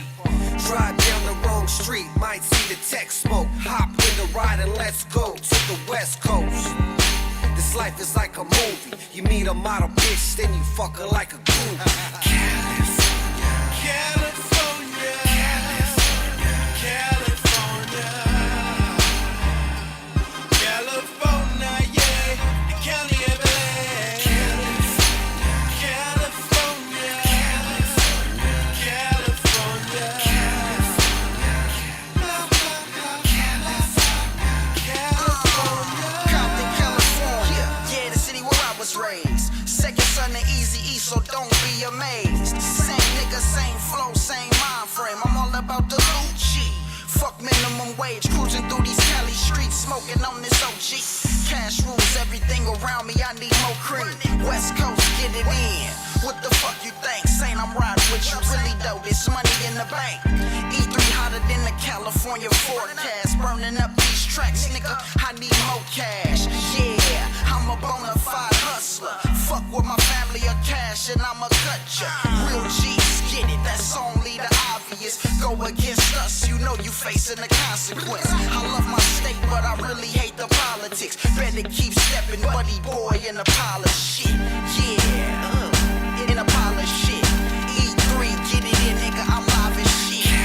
[SPEAKER 2] Drive down the wrong street, might see the tech smoke. Hop in the ride and let's go to the west coast. This life is like a movie. You meet a model bitch, then you fuck her like a groupie. California, California, California, so don't be amazed. Same nigga, same flow, same mind frame. I'm all about the loot shit. Fuck minimum wage, cruising through these Cali streets, smoking on this OG. Cash rules everything around me, I need more cream. West Coast, get it in. What the fuck you think? Saying I'm riding with you, really though, this money in the bank. E3 hotter than the California forecast. Burning up these tracks, nigga, I need more cash. Yeah, I'm a bona fide hustler. Fuck with my family of cash and I'ma cut ya. Real G's get it, that's only the obvious. Go against us, you know you facing the consequence. I love my state, but I really hate the politics. Better keep stepping, buddy boy, in a pile of shit. Yeah, in a pile of shit. E3, get it in, nigga, I'm live as shit.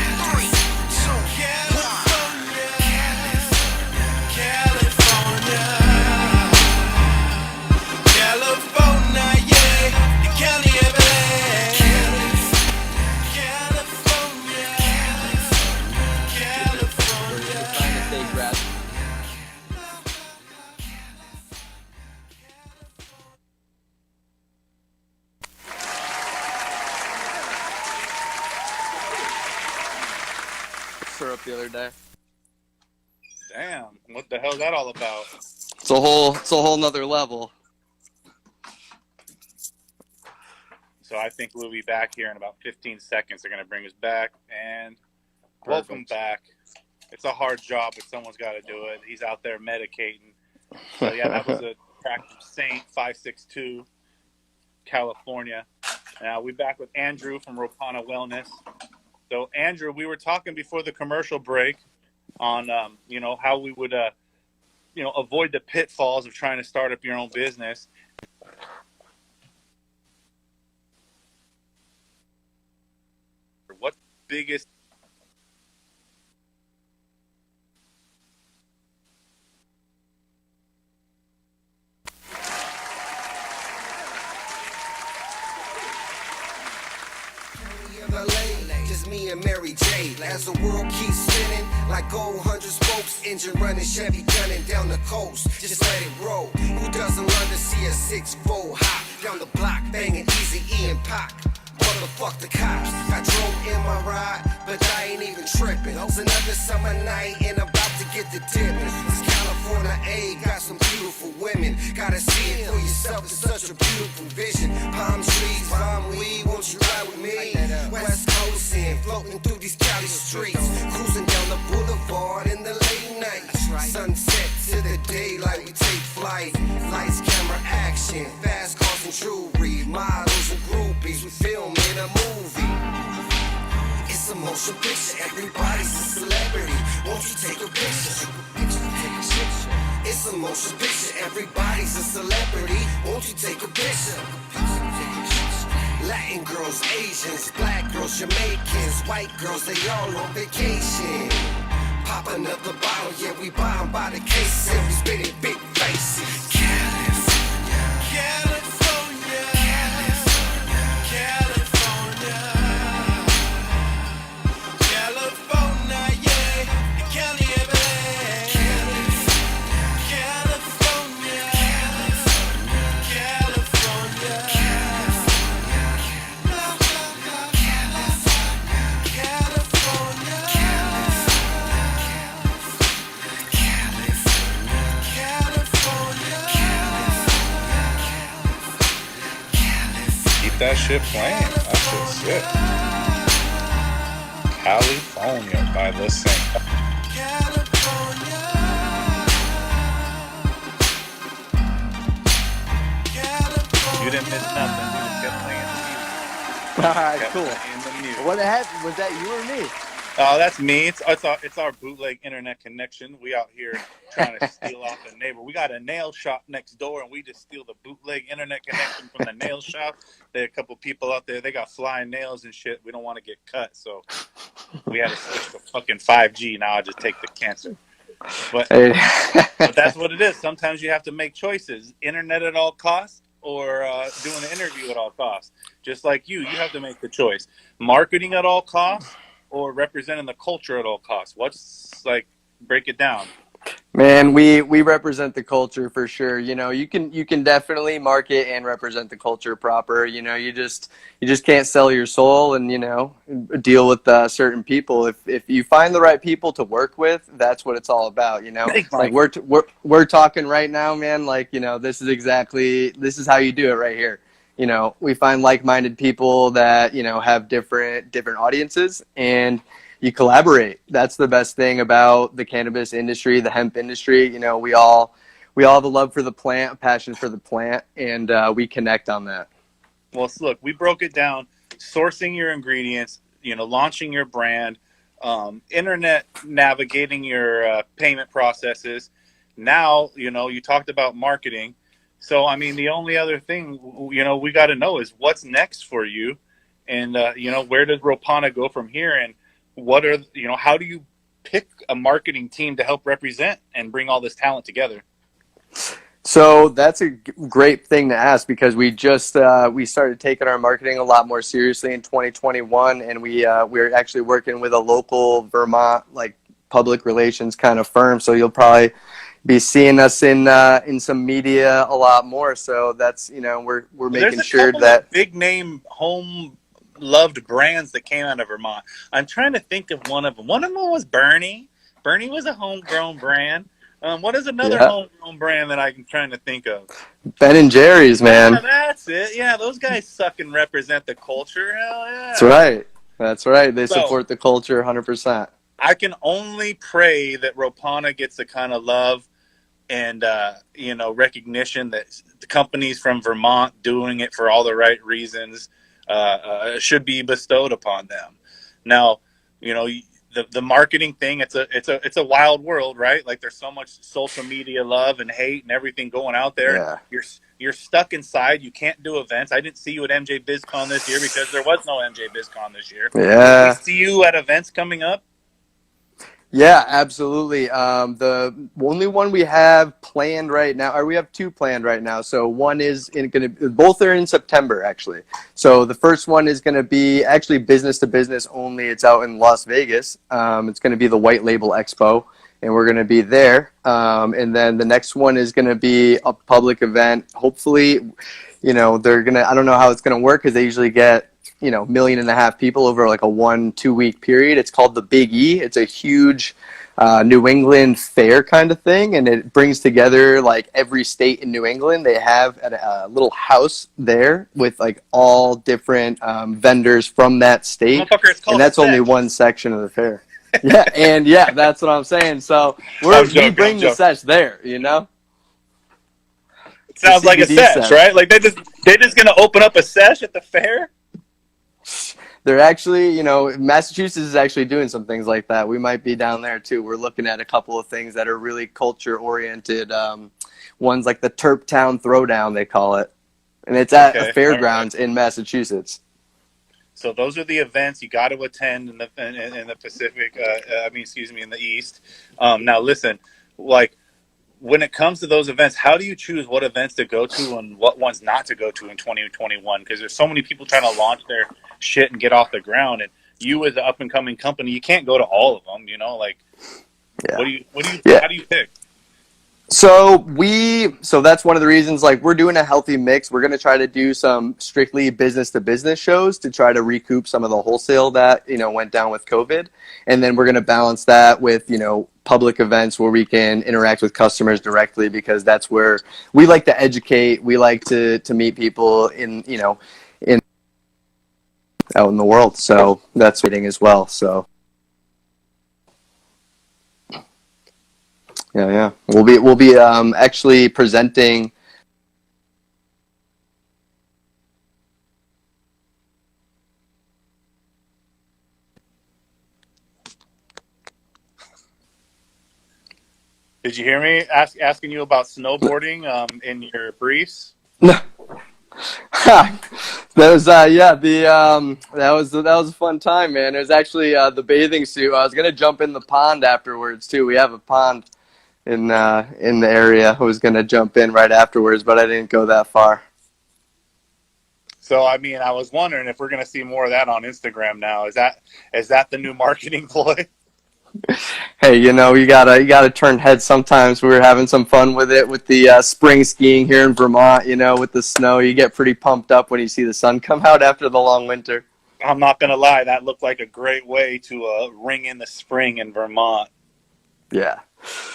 [SPEAKER 7] syrup the other day.
[SPEAKER 4] Damn, what the hell is that all about?
[SPEAKER 7] It's a whole nother level.
[SPEAKER 4] So I think we'll be back here in about 15 seconds. They're going to bring us back, and welcome back. It's a hard job, but someone's got to do it. He's out there medicating. So yeah, that was a track from Saint 562, California. Now we're back with Andrew from Ropana Wellness. So Andrew, we were talking before the commercial break on how we would avoid the pitfalls of trying to start up your own business. What's the biggest
[SPEAKER 2] just me and Mary J. As the world keeps spinning, like gold 100 spokes, engine running, Chevy gunning down the coast. Just let it roll. Who doesn't love to see a 6-4 hop down the block, banging Easy E and Pac? Motherfuck the cops. I drove in my ride, but I ain't even tripping. It's another summer night and I'm about to get the dipping. It's California, A, got some beautiful women. Gotta see it for yourself, it's such a beautiful vision. Palm trees, palm weed, won't you ride with me? West Coast in, floating through these Cali streets. Cruising down the boulevard in the late night. Sunset to the daylight, we take flight. Lights, camera, action, fast cars and jewelry. Models and groupies, we film in a movie. It's a motion picture, everybody's a celebrity. Won't you take a picture? It's a motion picture, everybody's a celebrity. Won't you take a picture? Latin girls, Asians, black girls, Jamaicans, white girls, they all on vacation. Pop another bottle, yeah, we buy 'em by the case, and we spit it big faces. California, California, California, California, yeah, Cali everywhere. California, California,
[SPEAKER 4] Keep that shit playing? That shit's sick. California by the Saint. You didn't miss nothing. We just kept playing the music.
[SPEAKER 7] All right,
[SPEAKER 4] Kept
[SPEAKER 7] cool.
[SPEAKER 4] playing the music.
[SPEAKER 7] What the heck? Was that you or me?
[SPEAKER 4] Oh, that's me. It's our bootleg internet connection. We out here trying to steal off the neighbor. We got a nail shop next door, and we just steal the bootleg internet connection from the nail shop. There are a couple people out there. They got flying nails and shit. We don't want to get cut, so we had to switch to fucking 5G. Now I just take the cancer. But that's what it is. Sometimes you have to make choices: internet at all costs, or doing an interview at all costs. Just like you have to make the choice: marketing at all costs, or representing the culture at all costs. What's like? Break it down.
[SPEAKER 7] Man, we represent the culture for sure. You can definitely market and represent the culture proper. You just can't sell your soul and deal with certain people. If you find the right people to work with, that's what it's all about. Like we're talking right now, man. Like this is how you do it right here. We find like-minded people that have different audiences, and you collaborate. That's the best thing about the cannabis industry, the hemp industry. We all have a love for the plant, a passion for the plant, and we connect on that.
[SPEAKER 4] Well, look, we broke it down: sourcing your ingredients, launching your brand, internet navigating your payment processes. Now, you talked about marketing. So, I mean, the only other thing, we got to know is what's next for you, and where does Ropana go from here, and what are how do you pick a marketing team to help represent and bring all this talent together?
[SPEAKER 7] So that's a great thing to ask, because we just we started taking our marketing a lot more seriously in 2021, and we're actually working with a local Vermont public relations kind of firm. So you'll probably be seeing us in some media a lot more. So that's we're making sure that
[SPEAKER 4] big name home loved brands that came out of Vermont. I'm trying to think of one of them. One of them was Bernie. Bernie was a homegrown brand. What is another homegrown brand that I'm trying to think of?
[SPEAKER 7] Ben and Jerry's, man.
[SPEAKER 4] Yeah, that's it. Yeah, those guys suck and represent the culture. Hell yeah.
[SPEAKER 7] That's right. That's right. They support the culture 100%.
[SPEAKER 4] I can only pray that Ropana gets the kind of love and recognition that the companies from Vermont doing it for all the right reasons should be bestowed upon them. Now, the marketing thing, it's a wild world, right? Like there's so much social media love and hate and everything going out there.
[SPEAKER 7] Yeah.
[SPEAKER 4] You're stuck inside. You can't do events. I didn't see you at MJ BizCon this year because there was no MJ BizCon this year.
[SPEAKER 7] Yeah.
[SPEAKER 4] Will we see you at events coming up?
[SPEAKER 7] Yeah, absolutely. The only one we have planned right now, or we have two planned right now. So one is both are in September, actually. So the first one is going to be actually business to business only. It's out in Las Vegas. It's going to be the White Label Expo, and we're going to be there. And then the next one is going to be a public event. Hopefully, they're going to, I don't know how it's going to work because they usually get, 1.5 million people over like a 1-2 week period. It's called the Big E. It's a huge New England fair kind of thing, and it brings together like every state in New England. They have a little house there with like all different vendors from that state, and that's only one section of the fair. Yeah, that's what I'm saying. So we bring the sesh there,
[SPEAKER 4] It sounds like a sesh, right? Like they're just gonna open up a sesh at the fair.
[SPEAKER 7] They're actually, Massachusetts is actually doing some things like that. We might be down there too. We're looking at a couple of things that are really culture oriented. One's like the Terp Town Throwdown, they call it, and it's at a fairgrounds in Massachusetts.
[SPEAKER 4] So those are the events you got to attend in the Pacific. In the East. Now listen, like when it comes to those events, how do you choose what events to go to and what ones not to go to in 2021? Because there's so many people trying to launch their shit and get off the ground, and you as an up and coming company, you can't go to all of them. How do you pick?
[SPEAKER 7] So that's one of the reasons, like, we're doing a healthy mix. We're going to try to do some strictly business to business shows to try to recoup some of the wholesale that, went down with COVID. And then we're going to balance that with, public events where we can interact with customers directly, because that's where we like to educate. We like to meet people out in the world. So that's fitting as well. So yeah. We'll be actually presenting.
[SPEAKER 4] Did you hear me asking you about snowboarding in your briefs?
[SPEAKER 7] No. That was that was a fun time, man. It was actually the bathing suit. I was gonna jump in the pond afterwards too. We have a pond in the area. I was gonna jump in right afterwards, but I didn't go that far.
[SPEAKER 4] So I was wondering if we're gonna see more of that on Instagram now. Is that the new marketing ploy?
[SPEAKER 7] Hey, you gotta turn heads sometimes. We were having some fun with it with the spring skiing here in Vermont. With the snow, you get pretty pumped up when you see the sun come out after the long winter.
[SPEAKER 4] I'm not gonna lie, that looked like a great way to ring in the spring in Vermont.
[SPEAKER 7] Yeah,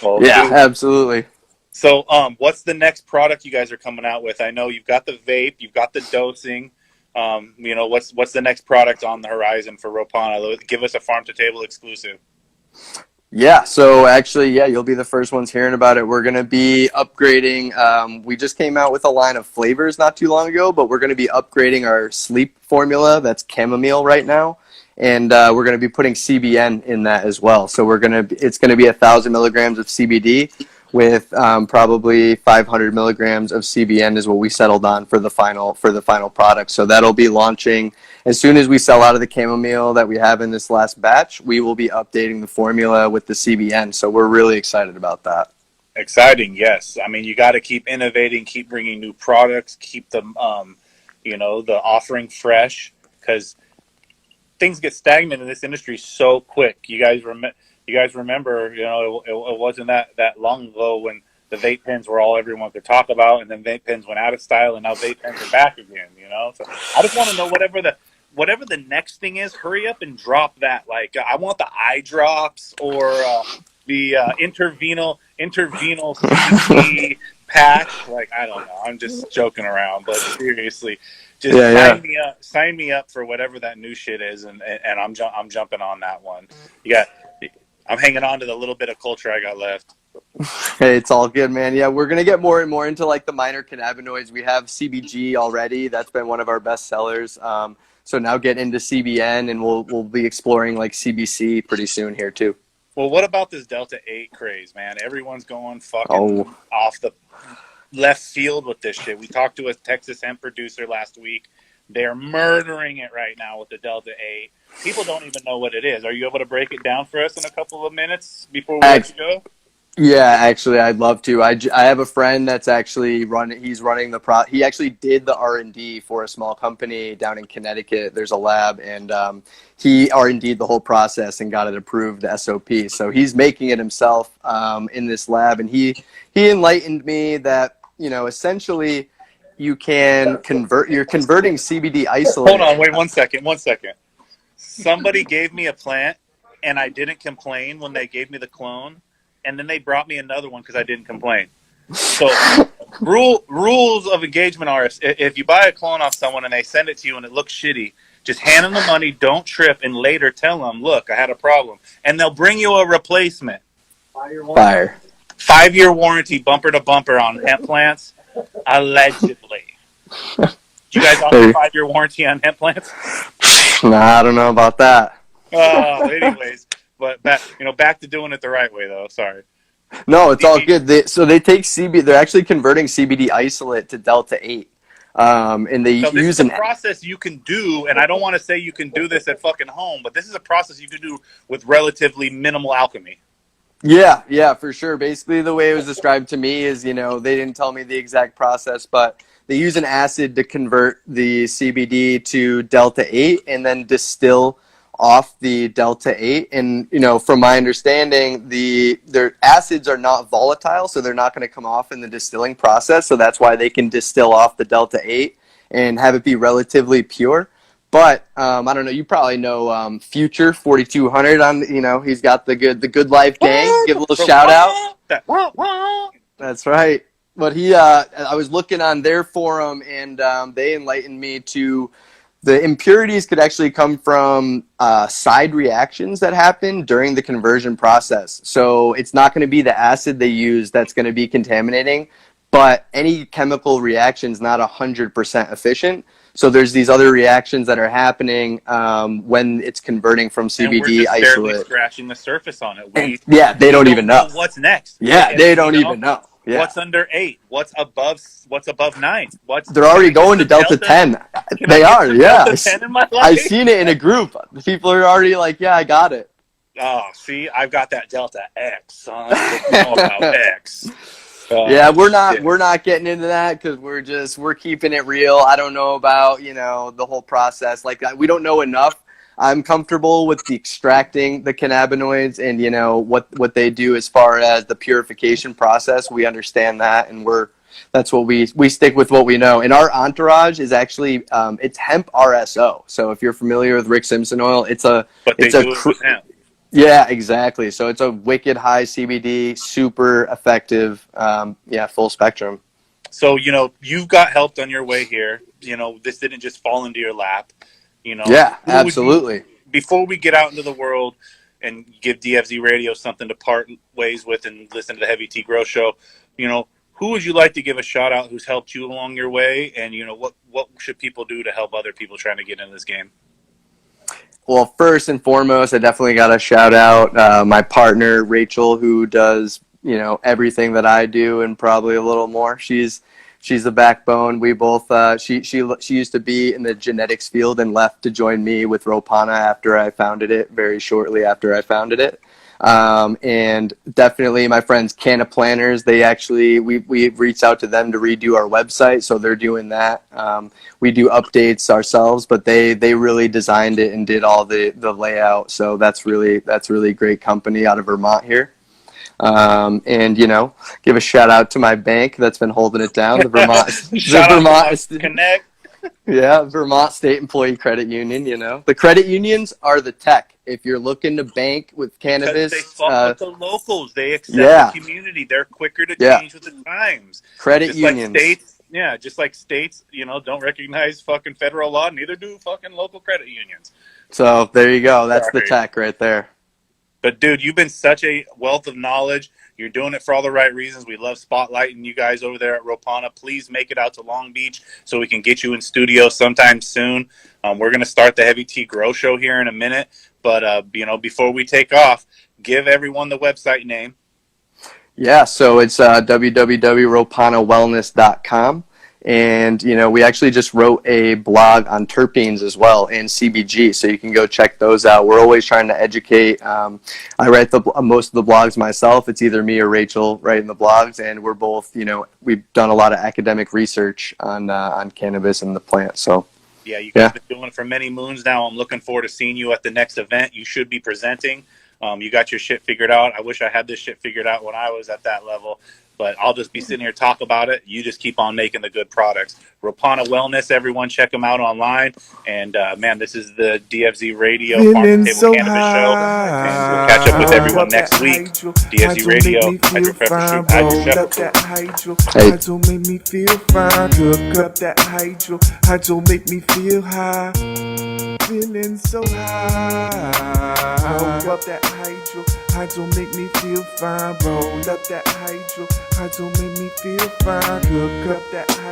[SPEAKER 7] absolutely.
[SPEAKER 4] So, what's the next product you guys are coming out with? I know you've got the vape, you've got the dosing. What's the next product on the horizon for Ropana? Give us a farm to table exclusive.
[SPEAKER 7] Yeah, so actually, you'll be the first ones hearing about it. We're going to be upgrading. We just came out with a line of flavors not too long ago, but we're going to be upgrading our sleep formula. That's chamomile right now. And we're going to be putting CBN in that as well. So it's going to be 1,000 milligrams of CBD with probably 500 milligrams of CBN is what we settled on for the final product. So that'll be launching as soon as we sell out of the chamomile that we have in this last batch. We will be updating the formula with the CBN. So we're really excited about that.
[SPEAKER 4] Exciting, yes. You got to keep innovating, keep bringing new products, keep them, the offering fresh, because things get stagnant in this industry so quick. You guys remember, it wasn't that long ago when the vape pens were all everyone could talk about, and then vape pens went out of style, and now vape pens are back again. So I just want to know whatever the next thing is, hurry up and drop that. Like, I want the eye drops or the intervenal CBD patch. Like, I don't know. I'm just joking around, but seriously, just sign me up for whatever that new shit is, and I'm jumping on that one. I'm hanging on to the little bit of culture I got left.
[SPEAKER 7] Hey, it's all good, man. Yeah, we're gonna get more and more into like the minor cannabinoids. We have CBG already. That's been one of our best sellers. So now get into CBN, and we'll be exploring like CBC pretty soon here too.
[SPEAKER 4] Well, what about this Delta 8 craze, man? Everyone's going fucking off the left field with this shit. We talked to a Texas hemp producer last week. They're murdering it right now with the Delta 8. People don't even know what it is. Are you able to break it down for us in a couple of minutes before we let you go?
[SPEAKER 7] Yeah, actually, I'd love to. I have a friend that's actually he's running he actually did the R&D for a small company down in Connecticut. There's a lab, and he R&D'd the whole process and got it approved, the SOP. So he's making it himself in this lab, and he enlightened me that, essentially you're converting CBD isolate.
[SPEAKER 4] Hold on, wait one second. Somebody gave me a plant, and I didn't complain when they gave me the clone. And then they brought me another one because I didn't complain. So rules of engagement are, if you buy a clone off someone and they send it to you and it looks shitty, just hand them the money, don't trip, and later tell them, look, I had a problem. And they'll bring you a replacement.
[SPEAKER 7] Fire.
[SPEAKER 4] 5-year warranty, bumper to bumper on hemp plants, allegedly. You guys offer a 5-year warranty on hemp plants?
[SPEAKER 7] Nah, I don't know about that.
[SPEAKER 4] Anyways. But back to doing it the right way, though. Sorry.
[SPEAKER 7] No, it's all good. They take CBD. They're actually converting CBD isolate to Delta 8, and they use a
[SPEAKER 4] process you can do. And I don't want to say you can do this at fucking home, but this is a process you can do with relatively minimal alchemy.
[SPEAKER 7] Yeah, for sure. Basically, the way it was described to me is, they didn't tell me the exact process, but they use an acid to convert the CBD to Delta 8 and then distill off the Delta 8. And, from my understanding, their acids are not volatile, so they're not going to come off in the distilling process. So that's why they can distill off the Delta 8 and have it be relatively pure. But I don't know, you probably know Future 4200 on, he's got the Good Life Gang. Give a little shout out. That's right. But I was looking on their forum, and they enlightened me to the impurities could actually come from side reactions that happen during the conversion process. So it's not going to be the acid they use that's going to be contaminating, but any chemical reaction is not 100% efficient. So there's these other reactions that are happening when it's converting from CBD
[SPEAKER 4] and we're just
[SPEAKER 7] isolate.
[SPEAKER 4] Barely scratching the surface on it.
[SPEAKER 7] They don't even know
[SPEAKER 4] what's next.
[SPEAKER 7] Yeah, they don't even know. Yeah.
[SPEAKER 4] What's under 8? What's above 9?
[SPEAKER 7] They're already going to Delta 10. They are, yeah.
[SPEAKER 4] Delta 10 in my life?
[SPEAKER 7] I've seen it in a group. People are already like, yeah, I got it.
[SPEAKER 4] Oh, see, I've got that Delta X, son. I know about X.
[SPEAKER 7] Yeah, we're not getting into that because we're keeping it real. I don't know about, the whole process. Like, we don't know enough. I'm comfortable with the extracting the cannabinoids and, what they do as far as the purification process. We understand that, and that's what we stick with what we know. And our entourage is actually, it's hemp RSO. So if you're familiar with Rick Simpson oil, hemp. Yeah, exactly. So it's a wicked high CBD, super effective. Full spectrum.
[SPEAKER 4] So, you've got help on your way here. This didn't just fall into your lap.
[SPEAKER 7] Yeah, absolutely.
[SPEAKER 4] Before we get out into the world and give DFZ Radio something to part ways with and listen to the Heavy Tea Grow Show, who would you like to give a shout out who's helped you along your way? And, what should people do to help other people trying to get into this game?
[SPEAKER 7] Well, first and foremost, I definitely got to shout out my partner, Rachel, who does, everything that I do and probably a little more. She's the backbone. We both, she used to be in the genetics field and left to join me with Ropana after I founded it, very shortly after I founded it. And definitely my friends Canna Planners, they actually, we reached out to them to redo our website. So they're doing that. We do updates ourselves, but they really designed it and did all the layout. So that's really great company out of Vermont here. And give a shout out to my bank that's been holding it down. The Vermont
[SPEAKER 4] Connect.
[SPEAKER 7] Yeah, Vermont State Employee Credit Union, you know. The credit unions are the tech. If you're looking to bank with cannabis.
[SPEAKER 4] Because they fuck with the locals. They accept the community. They're quicker to change with the times.
[SPEAKER 7] Credit
[SPEAKER 4] just
[SPEAKER 7] unions.
[SPEAKER 4] Like states, just like states, don't recognize fucking federal law. Neither do fucking local credit unions.
[SPEAKER 7] So there you go. That's the tech right there.
[SPEAKER 4] But, dude, you've been such a wealth of knowledge. You're doing it for all the right reasons. We love spotlighting you guys over there at Ropana. Please make it out to Long Beach so we can get you in studio sometime soon. We're going to start the Heavy Tea Grow Show here in a minute. But, before we take off, give everyone the website name.
[SPEAKER 7] Yeah, so it's www.ropanawellness.com. And, we actually just wrote a blog on terpenes as well and CBG, so you can go check those out. We're always trying to educate. I write most of the blogs myself. It's either me or Rachel writing the blogs, and we're both, we've done a lot of academic research on cannabis and the plant. So
[SPEAKER 4] yeah, you guys have been doing it for many moons now. I'm looking forward to seeing you at the next event. You should be presenting. You got your shit figured out. I wish I had this shit figured out when I was at that level. But I'll just be sitting here talk about it. You just keep on making the good products. Ropana Wellness, everyone, check them out online. And, man, this is the DFZ Radio Farm to Table Cannabis Show. And we'll catch up with everyone next week. DFZ Radio, Hydro Pepper Shoot, Hydro Shepherd.
[SPEAKER 3] Hydro make me feel fine. Hook up that hydro. Hydro make me feel high. Feeling so high. Roll up that hydro. Hydro make me feel fine. Roll up that hydro. Hydro make me feel fine. Hook up that hydro.